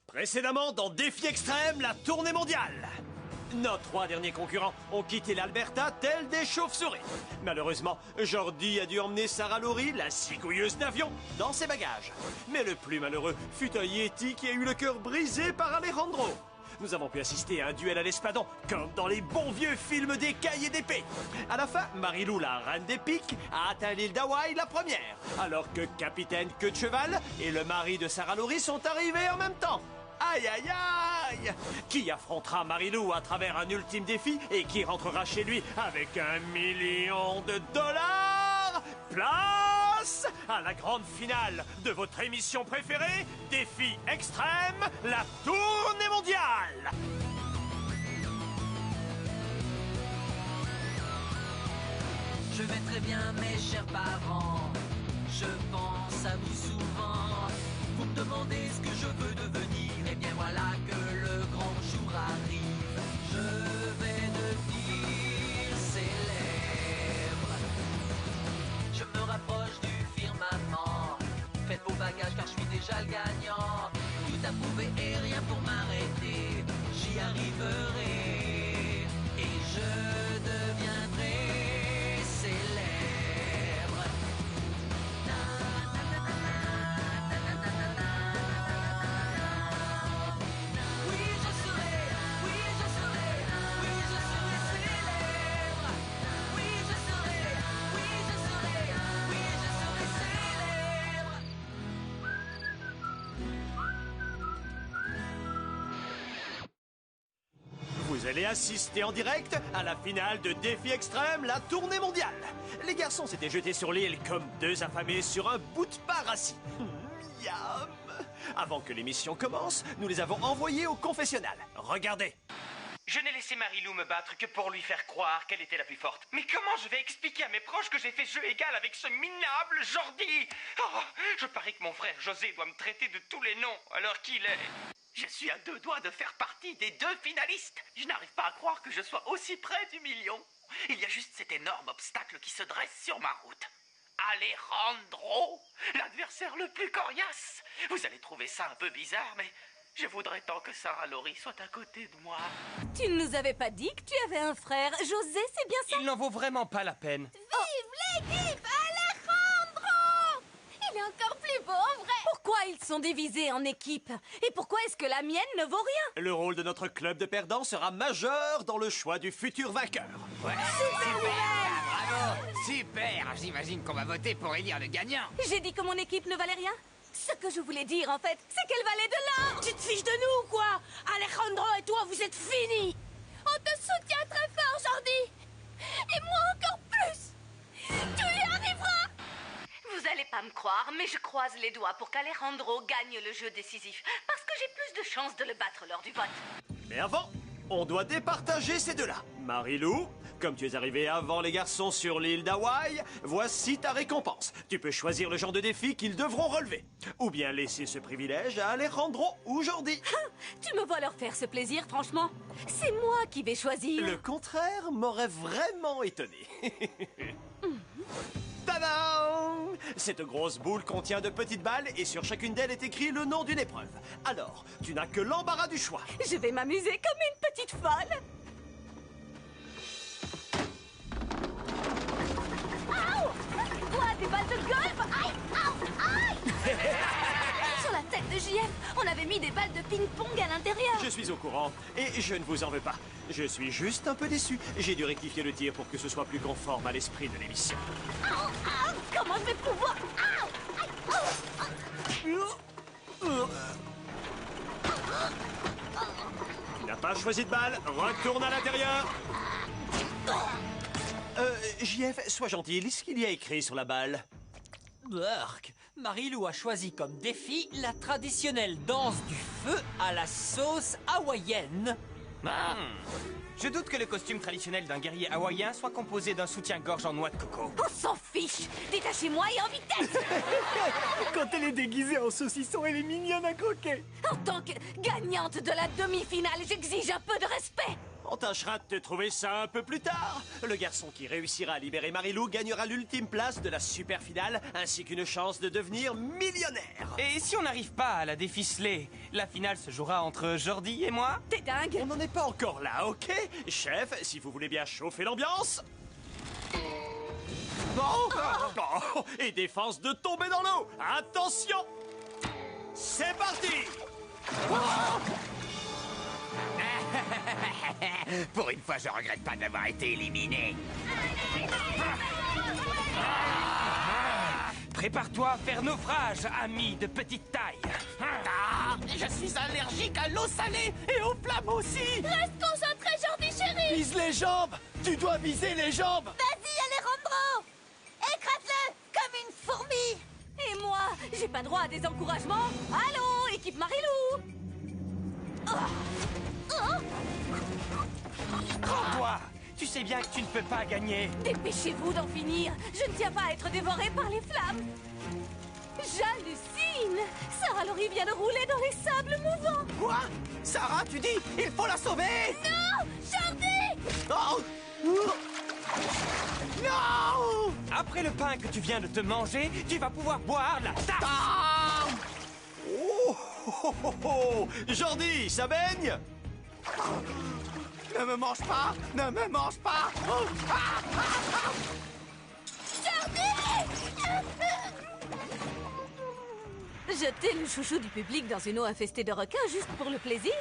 Précédemment dans Défi Extrême, la tournée mondiale. Nos 3 derniers concurrents ont quitté l'Alberta tels des chauves-souris. Malheureusement, Jordi a dû emmener Sarah Laurie, la cigouilleuse d'avion, dans ses bagages. Mais le plus malheureux fut un Yeti qui a eu le cœur brisé par Alejandro. Nous avons pu assister à un duel à l'espadon, comme dans les bons vieux films d'écailles et d'épées. À la fin, Marilou, la reine des piques, a atteint l'île d'Hawaï la première, alors que Capitaine Queue de Cheval et le mari de Sarah Laurie sont arrivés en même temps. Aïe aïe aïe! Qui affrontera Marilou à travers un ultime défi et qui rentrera chez lui avec $1 million? Place à la grande finale de votre émission préférée, Défi Extrême, la tournée mondiale! Je vais très bien, mes chers parents. Je pense à vous souvent. Vous me demandez ce que je veux devenir. Et bien voilà que le grand jour arrive. Je vais devenir célèbre. Je me rapproche du firmament. Faites vos bagages car je suis déjà le gagnant. Tout à prouver et rien pour m'arrêter. J'y arriverai. Et je deviendrai célèbre. Vous allez assister en direct à la finale de Défi Extrême, la tournée mondiale. Les garçons s'étaient jetés sur l'île comme 2 affamés sur un bout de pain rassis. Miam! Avant que l'émission commence, nous les avons envoyés au confessionnal. Regardez. Je n'ai laissé Marilou me battre que pour lui faire croire qu'elle était la plus forte. Mais comment je vais expliquer à mes proches que j'ai fait jeu égal avec ce minable Jordi? Oh, je parie que mon frère José doit me traiter de tous les noms alors qu'il est... Je suis à 2 doigts de faire partie des 2 finalistes. Je n'arrive pas à croire que je sois aussi près du million. Il y a juste cet énorme obstacle qui se dresse sur ma route. Alejandro, l'adversaire le plus coriace. Vous allez trouver ça un peu bizarre, mais je voudrais tant que Sarah Laurie soit à côté de moi. Tu ne nous avais pas dit que tu avais un frère. José, c'est bien ça? Il n'en vaut vraiment pas la peine. Vive l'équipe Alejandro! Il est encore plus beau en vrai. Pourquoi ils sont divisés en équipes? Et pourquoi est-ce que la mienne ne vaut rien? Le rôle de notre club de perdants sera majeur dans le choix du futur vainqueur. Bravo! Super! J'imagine qu'on va voter pour élire le gagnant. J'ai dit que mon équipe ne valait rien? Ce que je voulais dire, en fait, c'est qu'elle valait de l'or. Tu te fiches de nous ou quoi? Alejandro et toi, vous êtes finis. On te soutient très fort, Jordi. Et moi encore plus. Tu y arriveras. Vous allez pas me croire, mais je croise les doigts pour qu'Alejandro gagne le jeu décisif. Parce que j'ai plus de chances de le battre lors du vote. Mais avant, on doit départager ces 2-là. Marilou, comme tu es arrivé avant les garçons sur l'île d'Hawaï, voici ta récompense. Tu peux choisir le genre de défi qu'ils devront relever. Ou bien laisser ce privilège à Alejandro ou Jordi. Tu me vois leur faire ce plaisir, franchement. C'est moi qui vais choisir. Le contraire m'aurait vraiment étonné. Tadam! Cette grosse boule contient de petites balles et sur chacune d'elles est écrit le nom d'une épreuve. Alors, tu n'as que l'embarras du choix. Je vais m'amuser comme une petite folle. Aouh! Quoi, des balles de golf? Aïe! Aïe! Sur la tête de JF, on avait mis des balles de ping-pong à l'intérieur. Je suis au courant et je ne vous en veux pas. Je suis juste un peu déçu. J'ai dû rectifier le tir pour que ce soit plus conforme à l'esprit de l'émission. Comment je vais pouvoir... Aïe! Tu n'as pas choisi de balle. Retourne à l'intérieur. JF, sois gentil. Lis ce qu'il y a écrit sur la balle. Burk, Marilou a choisi comme défi la traditionnelle danse du feu à la sauce hawaïenne. Je doute que le costume traditionnel d'un guerrier hawaïen soit composé d'un soutien-gorge en noix de coco. On s'en fiche! Détachez-moi et en vitesse! Quand elle est déguisée en saucisson, elle est mignonne à croquer. En tant que gagnante de la demi-finale, j'exige un peu de respect! On tâchera de te trouver ça un peu plus tard. Le garçon qui réussira à libérer Marilou gagnera l'ultime place de la super finale, ainsi qu'une chance de devenir millionnaire. Et si on n'arrive pas à la déficeler, la finale se jouera entre Jordi et moi? T'es dingue. On n'en est pas encore là, ok? Chef, si vous voulez bien chauffer l'ambiance. Oh, et défense de tomber dans l'eau. Attention! C'est parti! Pour une fois, je regrette pas d'avoir été éliminé. Prépare-toi à faire naufrage, ami de petite taille. Je suis allergique à l'eau salée et aux flammes aussi. Reste concentré, Jordi chéri. Vise les jambes. Tu dois viser les jambes. Vas-y, Alejandro. Écrase-le comme une fourmi. Et moi, j'ai pas droit à des encouragements? Allô, équipe Marilou. Prends-toi! Tu sais bien que tu ne peux pas gagner. Dépêchez-vous d'en finir. Je ne tiens pas à être dévorée par les flammes. J'hallucine. Sarah Laurie vient de rouler dans les sables mouvants. Quoi? Sarah, tu dis, il faut la sauver. Non, Jordi. Oh. Non. Après le pain que tu viens de te manger, tu vas pouvoir boire la tasse. Ah. Oh, oh, oh, oh. Jordi, ça baigne? Ne me mange pas. Ne me mange pas. Oh. Jeter le chouchou du public dans une eau infestée de requins juste pour le plaisir?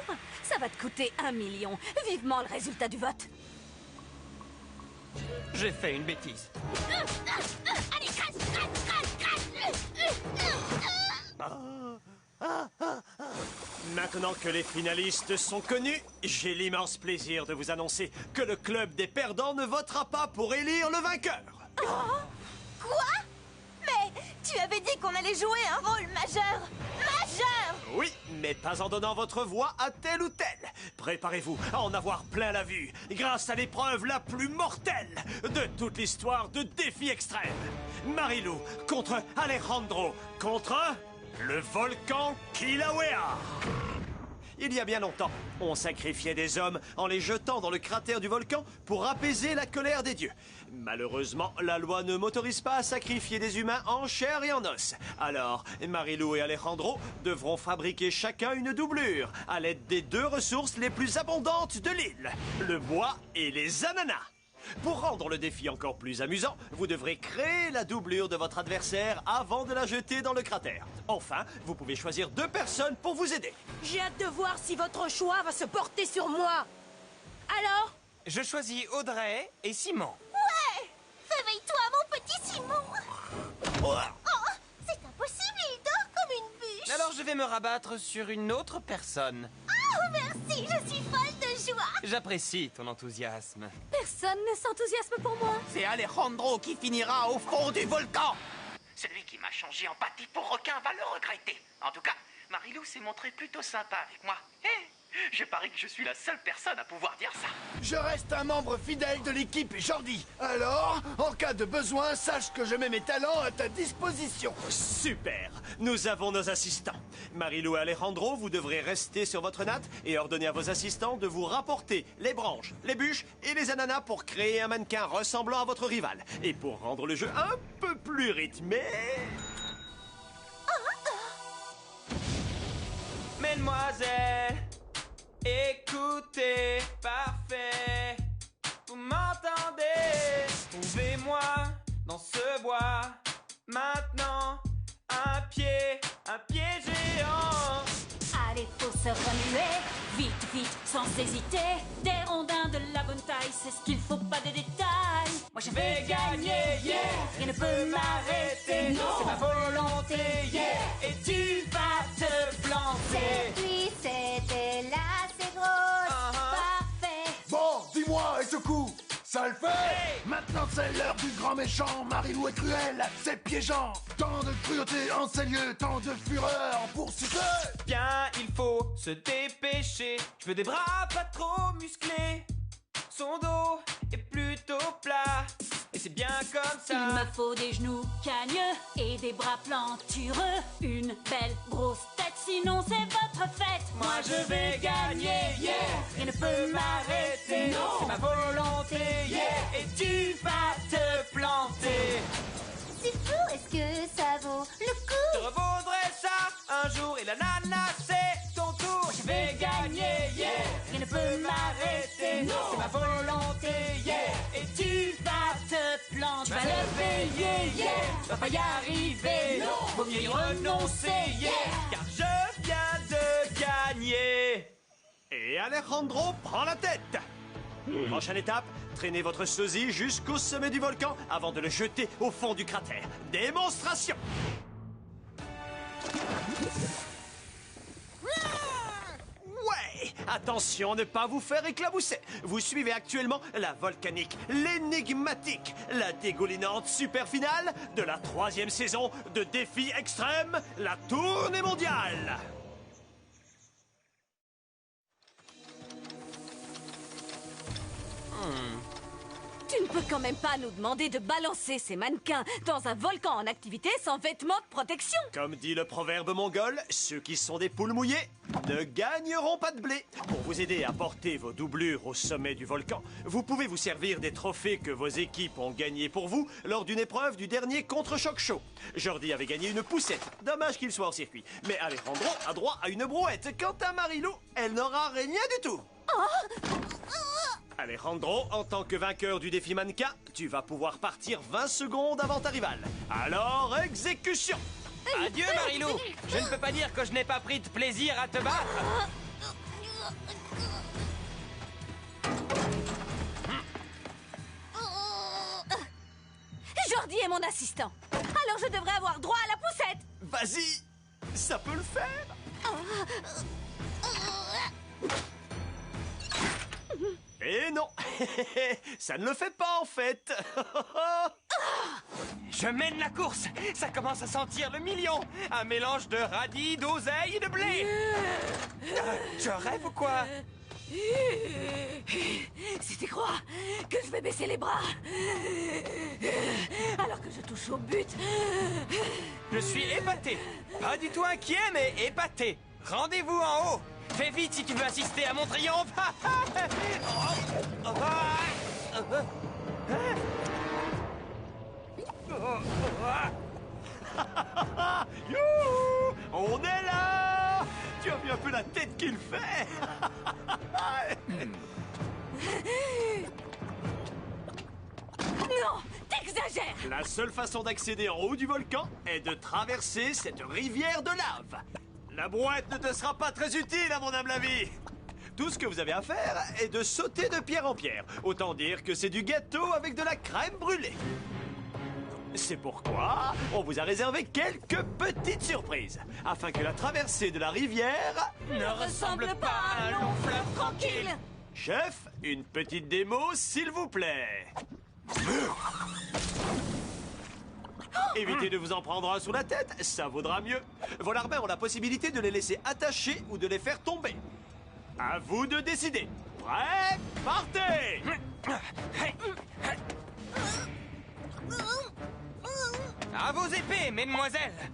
Ça va te coûter 1 million. Vivement le résultat du vote. J'ai fait une bêtise. Allez, crasse. Maintenant que les finalistes sont connus, j'ai l'immense plaisir de vous annoncer que le club des perdants ne votera pas pour élire le vainqueur. Quoi? Mais tu avais dit qu'on allait jouer un rôle majeur. Oui, mais pas en donnant votre voix à tel ou tel. Préparez-vous à en avoir plein la vue, grâce à l'épreuve la plus mortelle de toute l'histoire de Défi Extrême. Marilou contre Alejandro contre le volcan Kilauea. Il y a bien longtemps, on sacrifiait des hommes en les jetant dans le cratère du volcan pour apaiser la colère des dieux. Malheureusement, la loi ne m'autorise pas à sacrifier des humains en chair et en os. Alors, Marilou et Alejandro devront fabriquer chacun une doublure à l'aide des 2 ressources les plus abondantes de l'île, le bois et les ananas. Pour rendre le défi encore plus amusant, vous devrez créer la doublure de votre adversaire avant de la jeter dans le cratère. Enfin, vous pouvez choisir 2 personnes pour vous aider. J'ai hâte de voir si votre choix va se porter sur moi. Alors? Je choisis Audrey et Simon. Ouais! Réveille-toi, mon petit Simon. Oh, c'est impossible, il dort comme une bûche. Alors je vais me rabattre sur une autre personne. Oh, merci, je suis folle de joie. J'apprécie ton enthousiasme. Personne ne s'enthousiasme pour moi. C'est Alejandro qui finira au fond du volcan. Celui qui m'a changé en pâté pour requin va le regretter. En tout cas, Marilou s'est montrée plutôt sympa avec moi. Je parie que je suis la seule personne à pouvoir dire ça. Je reste un membre fidèle de l'équipe Jordi. Alors, en cas de besoin, sache que je mets mes talents à ta disposition. Super! Nous avons nos assistants. Marilou et Alejandro, vous devrez rester sur votre natte et ordonner à vos assistants de vous rapporter les branches, les bûches et les ananas pour créer un mannequin ressemblant à votre rival. Et pour rendre le jeu un peu plus rythmé... Mesdemoiselles, écoutez, parfait. Vous m'entendez? Trouvez-moi dans ce bois. Maintenant, un pied géant. Allez, faut se remuer. Vite, vite, sans hésiter. Des rondins de la bonne taille, c'est ce qu'il faut, pas des détails. Moi je vais gagner, yeah. Rien ne peut m'arrêter. C'est ma volonté, yeah. Et tu vas te planter. Puis c'était là, c'est grosse. Parfait. Bon, dis-moi, et ce coup, ça le fait? Maintenant c'est l'heure du grand méchant. Marilou est cruel, c'est piégeant. Tant de cruauté en ces lieux, tant de fureur en poursuite. Bien, il faut se dépêcher. Je veux des bras pas trop musclés. Son dos est plutôt plat. Et c'est bien comme ça. Il me faut des genoux cagneux et des bras plantureux. Une belle grosse tête, sinon c'est votre fête. Moi Moi je vais gagner, yeah. Rien ne peut m'arrêter, non. C'est ma volonté, yeah. Et tu vas te planter. C'est fou, est-ce que ça vaut le coup? Te revaudrais ça un jour et l'ananas c'est ton tour. Je vais gagner, yeah. Rien ne peut m'arrêter, non. C'est ma volonté, yeah. Et tu vas te planter. Tu vas le payer, yeah. Tu vas pas y arriver, non. Vaut mieux y renoncer, yeah. Car je viens de gagner. Et Alejandro prend la tête. Prochaine étape, traînez votre sosie jusqu'au sommet du volcan avant de le jeter au fond du cratère. Démonstration. Ouais! Attention à ne pas vous faire éclabousser. Vous suivez actuellement la volcanique, l'énigmatique, la dégoulinante super finale de la 3e saison de Défi Extrême, la tournée mondiale. Tu ne peux quand même pas nous demander de balancer ces mannequins dans un volcan en activité sans vêtements de protection. Comme dit le proverbe mongol, ceux qui sont des poules mouillées ne gagneront pas de blé. Pour vous aider à porter vos doublures au sommet du volcan, vous pouvez vous servir des trophées que vos équipes ont gagnés pour vous lors d'une épreuve du dernier contre-choc show. Jordi avait gagné une poussette, dommage qu'il soit hors circuit. Mais Alejandro a droit à une brouette. Quant à Marilou, elle n'aura rien du tout. Alejandro, en tant que vainqueur du défi mannequin, tu vas pouvoir partir 20 secondes avant ta rivale. Alors, exécution! Adieu Marilou. Je ne peux pas dire que je n'ai pas pris de plaisir à te battre. Jordi est mon assistant. Alors je devrais avoir droit à la poussette. Vas-y, ça peut le faire. Et non, ça ne le fait pas en fait. Je mène la course. Ça commence à sentir le million. Un mélange de radis, d'oseille et de blé. Je rêve ou quoi? Si tu crois que je vais baisser les bras alors que je touche au but. Je suis épaté. Pas du tout inquiet, mais épaté. Rendez-vous en haut. Fais vite si tu veux assister à mon triomphe. Youhou! On est là! Tu as vu un peu la tête qu'il fait? Non, t'exagères! La seule façon d'accéder en haut du volcan est de traverser cette rivière de lave. La brouette ne te sera pas très utile, à mon humble avis. Tout ce que vous avez à faire est de sauter de pierre en pierre. Autant dire que c'est du gâteau avec de la crème brûlée. C'est pourquoi on vous a réservé quelques petites surprises, afin que la traversée de la rivière ne ressemble pas à un long fleuve tranquille. Chef, une petite démo, s'il vous plaît. Évitez de vous en prendre un sous la tête, ça vaudra mieux. Vos larbins ont la possibilité de les laisser attachés ou de les faire tomber. À vous de décider. Prêt? Partez! À vos épées, mesdemoiselles.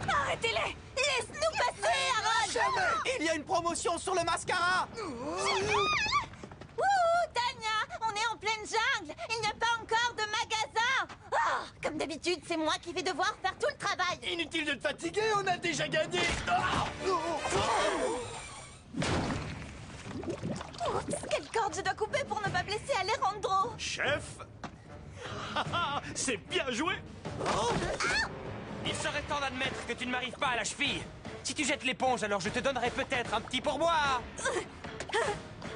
Arrêtez-les! Laisse-nous passer, Aaron! Jamais! Il y a une promotion sur le mascara! Wouhou, Tania! On est en pleine jungle! Il n'y a pas encore de magasin! Ah, comme d'habitude, c'est moi qui vais devoir faire tout le travail! Inutile de te fatiguer, on a déjà gagné! Oups, quelle corde je dois couper pour ne pas blesser Alejandro! Chef! C'est bien joué! Il serait temps d'admettre que tu ne m'arrives pas à la cheville. Si tu jettes l'éponge, alors je te donnerai peut-être un petit pourboire.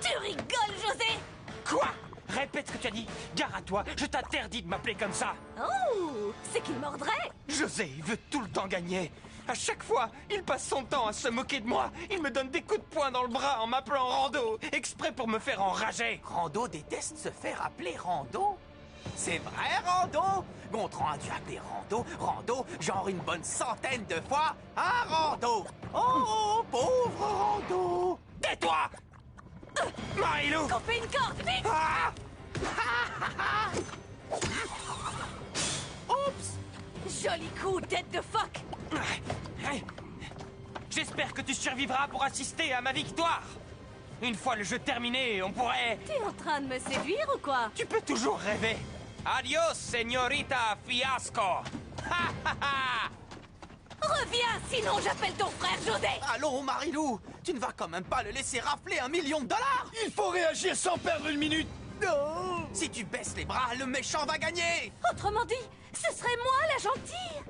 Tu rigoles, José! Quoi? Répète ce que tu as dit. Gare à toi, je t'interdis de m'appeler comme ça. Oh, c'est qu'il mordrait! José, il veut tout le temps gagner. À chaque fois, il passe son temps à se moquer de moi. Il me donne des coups de poing dans le bras en m'appelant Rando, exprès pour me faire enrager. Rando déteste se faire appeler Rando? C'est vrai, Rando? Gontran a dû appeler Rando, genre une bonne centaine de fois. Hein, Rando? Oh, pauvre Rando! Tais-toi! Marilou! Coupez une corde, vite! Ah! Oups! Joli coup, tête de phoque! J'espère que tu survivras pour assister à ma victoire. Une fois le jeu terminé, on pourrait... T'es en train de me séduire ou quoi? Tu peux toujours rêver. Adios, señorita Fiasco. Ha ha ha. Reviens, sinon j'appelle ton frère José. Allons, Marilou, tu ne vas quand même pas le laisser rafler $1 million. Il faut réagir sans perdre une minute. Non. Si tu baisses les bras, le méchant va gagner. Autrement dit, ce serait moi la gentille.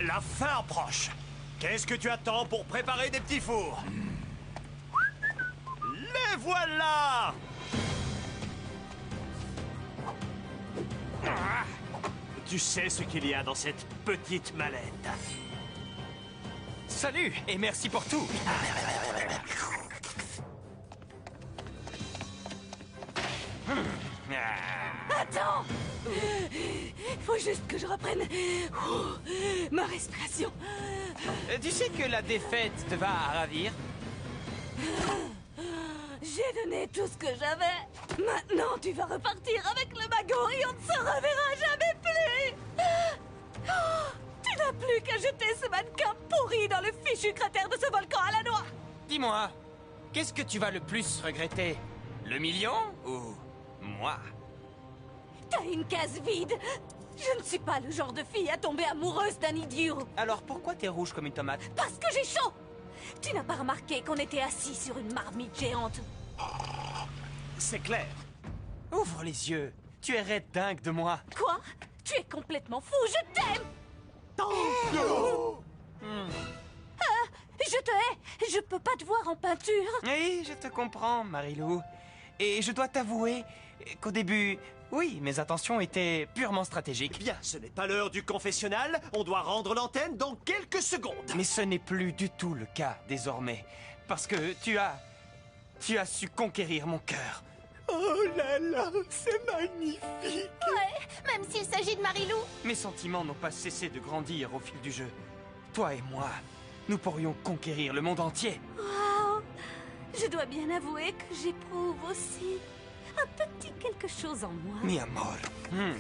La fin approche. Qu'est-ce que tu attends pour préparer des petits fours? Les voilà! Tu sais ce qu'il y a dans cette petite mallette. Salut et merci pour tout. Attends! Faut juste que je reprenne ma respiration. Tu sais que la défaite te va à ravir? J'ai donné tout ce que j'avais. Maintenant, tu vas repartir avec le magot et on ne se reverra jamais plus. Tu n'as plus qu'à jeter ce mannequin pourri dans le fichu cratère de ce volcan à la noix. Dis-moi, qu'est-ce que tu vas le plus regretter? Le million ou moi? T'as une case vide. Je ne suis pas le genre de fille à tomber amoureuse d'un idiot. Alors pourquoi t'es rouge comme une tomate? Parce que j'ai chaud. Tu n'as pas remarqué qu'on était assis sur une marmite géante? C'est clair. Ouvre les yeux. Tu es raide dingue de moi. Quoi? Tu es complètement fou, je t'aime. Je te hais. Je peux pas te voir en peinture. Oui, je te comprends, Marilou. Et je dois t'avouer qu'au début, oui, mes intentions étaient purement stratégiques. Bien, ce n'est pas l'heure du confessionnal. On doit rendre l'antenne dans quelques secondes. Mais ce n'est plus du tout le cas désormais. Parce que tu as su conquérir mon cœur. Oh là là, c'est magnifique. Ouais, même s'il s'agit de Marilou. Mes sentiments n'ont pas cessé de grandir au fil du jeu. Toi et moi, nous pourrions conquérir le monde entier. Wow. Je dois bien avouer que j'éprouve aussi un petit quelque chose en moi. Mi amor. Un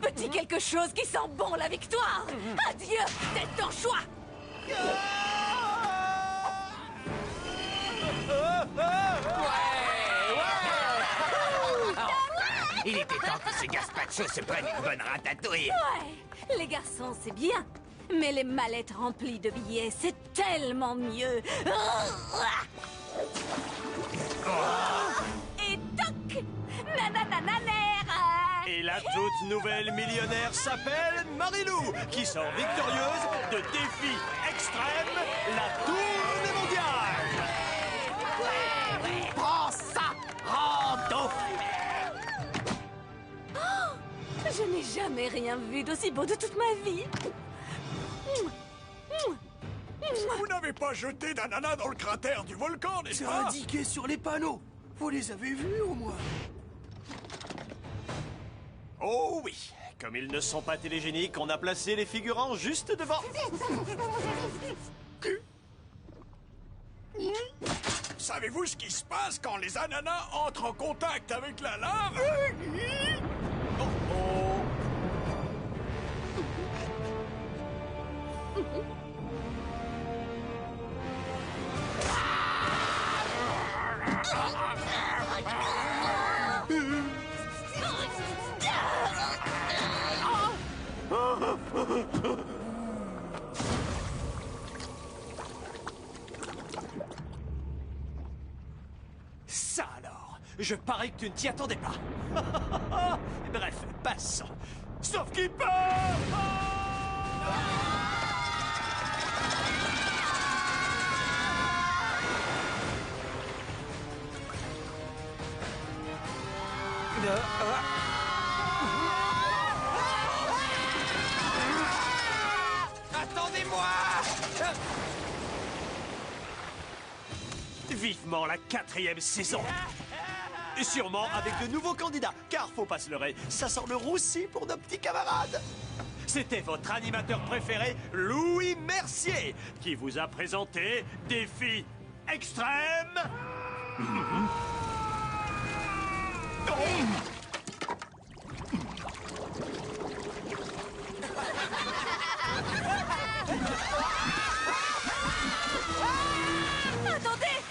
petit quelque chose qui sent bon la victoire. Adieu, c'est ton choix. Il était temps que ce gazpacho se prenne une bonne ratatouille. Ouais, les garçons, c'est bien. Mais les mallettes remplies de billets, c'est tellement mieux. Et toc, nananananer. Et la toute nouvelle millionnaire s'appelle Marilou, qui sort victorieuse de défi extrême, la tournée mondiale. Prends ça, Rando. Je n'ai jamais rien vu d'aussi beau de toute ma vie. Vous n'avez pas jeté d'ananas dans le cratère du volcan, n'est-ce pas? C'est indiqué sur les panneaux. Vous les avez vus au moins? Oh oui, comme ils ne sont pas télégéniques, on a placé les figurants juste devant. Savez-vous ce qui se passe quand les ananas entrent en contact avec la lave? Oh oh. Ça alors, je parie que tu ne t'y attendais pas. Bref, passons. Sauf qu'il peut. Attendez-moi! Vivement la 4e saison. Et sûrement avec de nouveaux candidats, car faut pas se leurrer, ça sent le roussi pour nos petits camarades. c'était votre animateur préféré, Louis Mercier, qui vous a présenté Défi Extrême. Attendez!